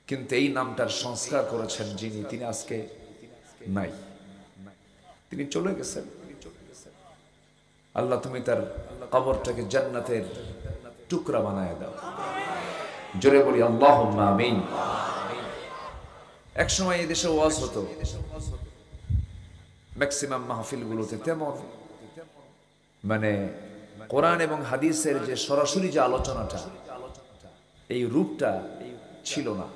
কিন্তু এই নামটার সংস্কার করেছেন যিনি, তিনি আজকে নাই, তিনি চলে গেছেন। আল্লাহ তুমি তার কবরটাকে জান্নাতের টুকরা বানায় দাও। জোরে বলি আল্লাহুম্মা আমিন। এক সময় এই দেশে ওয়াজ হতো, ম্যাক্সিমাম মাহফিলগুলোতে তেমন মানে কোরআন এবং হাদিসের যে সরাসরি যে আলোচনাটা, এই রূপটা ছিল না।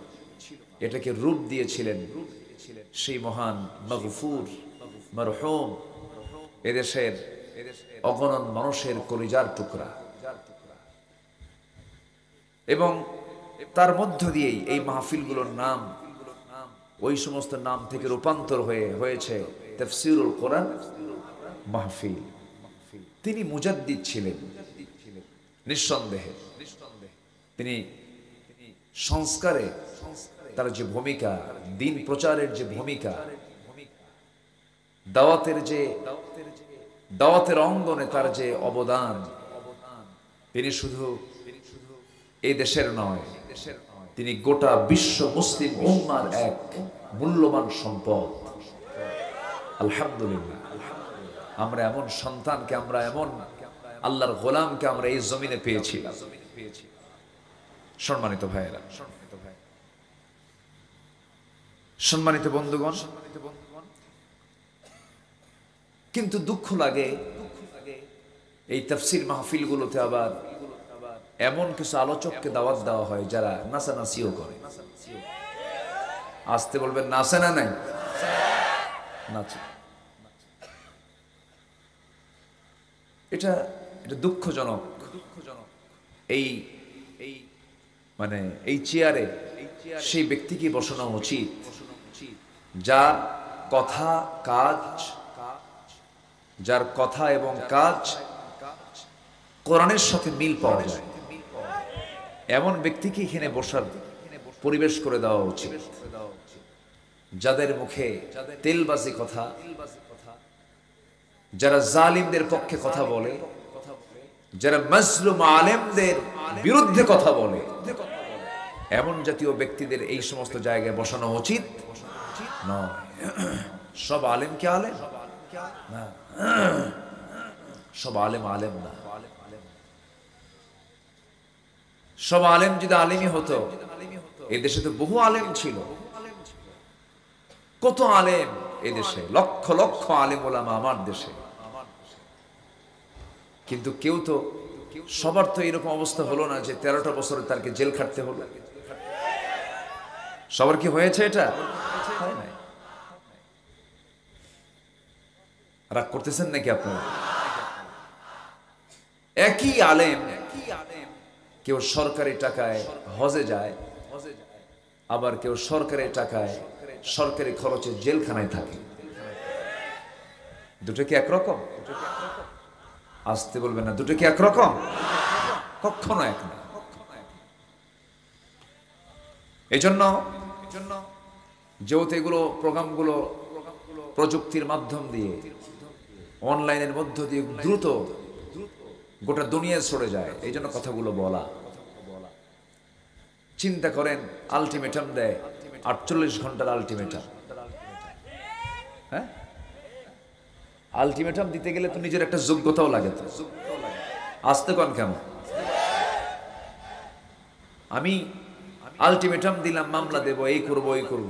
এটাকে রূপ দিয়েছিলেন সেই মহান মাগফুর মারহুম এদেশের অগণন মানুষের কলিজার টুকরা, এবং তার মধ্য দিয়েই এই মাহফিলগুলোর নাম ওই সমস্ত নাম থেকে রূপান্তর হয়েছে তাফসীরুল কোরআন মাহফিল। তিনি মুজাদ্দিদ ছিলেন নিঃসন্দেহে। তিনি সংস্কারে তার যে ভূমিকা, দিন প্রচারের যে ভূমিকা, দাওয়াতের অঙ্গনে তার যে অবদান, তিনি শুধু এই দেশের নয়, তিনি গোটা বিশ্ব মুসলিম উম্মার এক মূল্যবান সম্পদ। আলহামদুলিল্লাহ, আমরা এমন সন্তানকে, আমরা এমন আল্লাহর গোলামকে আমরা এই জমিনে পেয়েছিলাম। সম্মানিত ভাইয়েরা, সম্মানিত বন্ধুগণ, কিন্তু দুঃখ লাগে এই তাফসীর মাহফিলগুলোতে আবার এমন কিছু আলোচককে দাওয়াত দেওয়া হয় যারা নাচানাচিও করে। আসতে বলবেন নাচে না নাই, নাচে। এটা দুঃখজনক। এই মানে এই চেয়ারে সেই ব্যক্তিকে বসানো উচিত যার কথা এবং কাজ কোরআনের সাথে মিল পাওয়া যায়। এমন ব্যক্তিকে এখানে বসার পরিবেশ করে দেওয়া উচিত, যাদের মুখে তেলবাজি কথা, যারা জালিমদের পক্ষে কথা বলে, যারা মাজলুম আলেমদের বিরুদ্ধে কথা বলে, এমন জাতীয় ব্যক্তিদের এই সমস্ত জায়গায় বসানো উচিত নয়। সব আলেম কি আলেম না, সব আলেম আলেম না। সব আলেম যদি আলেমই হতো, এই দেশে তো বহু আলেম ছিল, কত আলেম এদেশে, লক্ষ লক্ষ আলেম ওলামা আমার দেশে। কিন্তু কেউ তো, সবার তো এরকম অবস্থা হলো না যে 13টা বছরে তাকে জেল খাটতে হলো। সবার কি হয়েছে এটা? হয় নাই। রাগ করতেছেন নাকি আপনারা? একই আলেম কেউ সরকারি টাকায় হজে যায়, আবার কেউ সরকারি টাকায় সরকারি খরচে জেলখানায় থাকে। দুটো কি একরকম? আসতে বলবেন না, দুটো কি একরকম? কখনো এক না। এই জন্য যেহেতু এগুলো প্রোগ্রামগুলো প্রযুক্তির মাধ্যম দিয়ে, অনলাইনের মধ্য দিয়ে দ্রুত গোটা দুনিয়ায় ছড়ে যায়, এই জন্য কথাগুলো বলা। চিন্তা করেন, আলটিমেটাম দেয় 48 ঘন্টার আলটিমেটাম। হ্যাঁ, আলটিমেটাম দিতে গেলে তো নিজের একটা যোগ্যতাও লাগে। তো আসতে কন কেমন? আমি আলটিমেটাম দিলাম, মামলা দেব, এই করব ওই করব।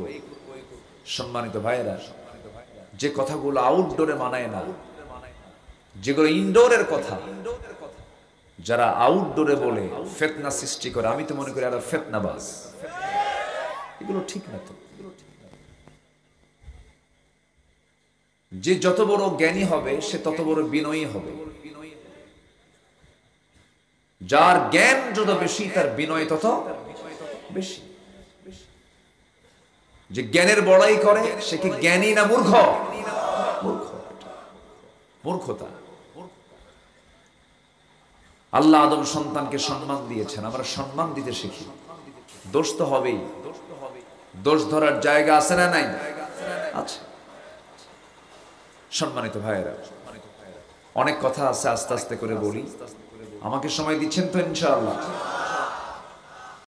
সম্মানিত ভাইয়েরা, যে কথাগুলো আউটডোরে মানায় না, যেগুলো ইনডোরের কথা, যারা আউটডোরে বলে ফিতনা সৃষ্টি করে, আমি তো মনে করি এরা ফিতনাবাজ। এগুলো ঠিক না। তো যে যত বড় জ্ঞানী হবে সে তত বড় বিনয়ী হবে। যার জ্ঞান যত বেশি তার বিনয় তত বেশি। যে জ্ঞানের বড়াই করে সে কি জ্ঞানী না মূর্খ? মূর্খতা। আল্লাহ আদম সন্তানকে সম্মান দিয়েছেন, আমরা সম্মান দিতে শিখি। দোষ তো হবেই, দোষ ধরার জায়গা আছে না নাই? আছে। সম্মানিত ভাইয়েরা, অনেক কথা আছে, আস্তে আস্তে করে বলি। আমাকে সময় দিচ্ছেন তো ইনশাআল্লাহ?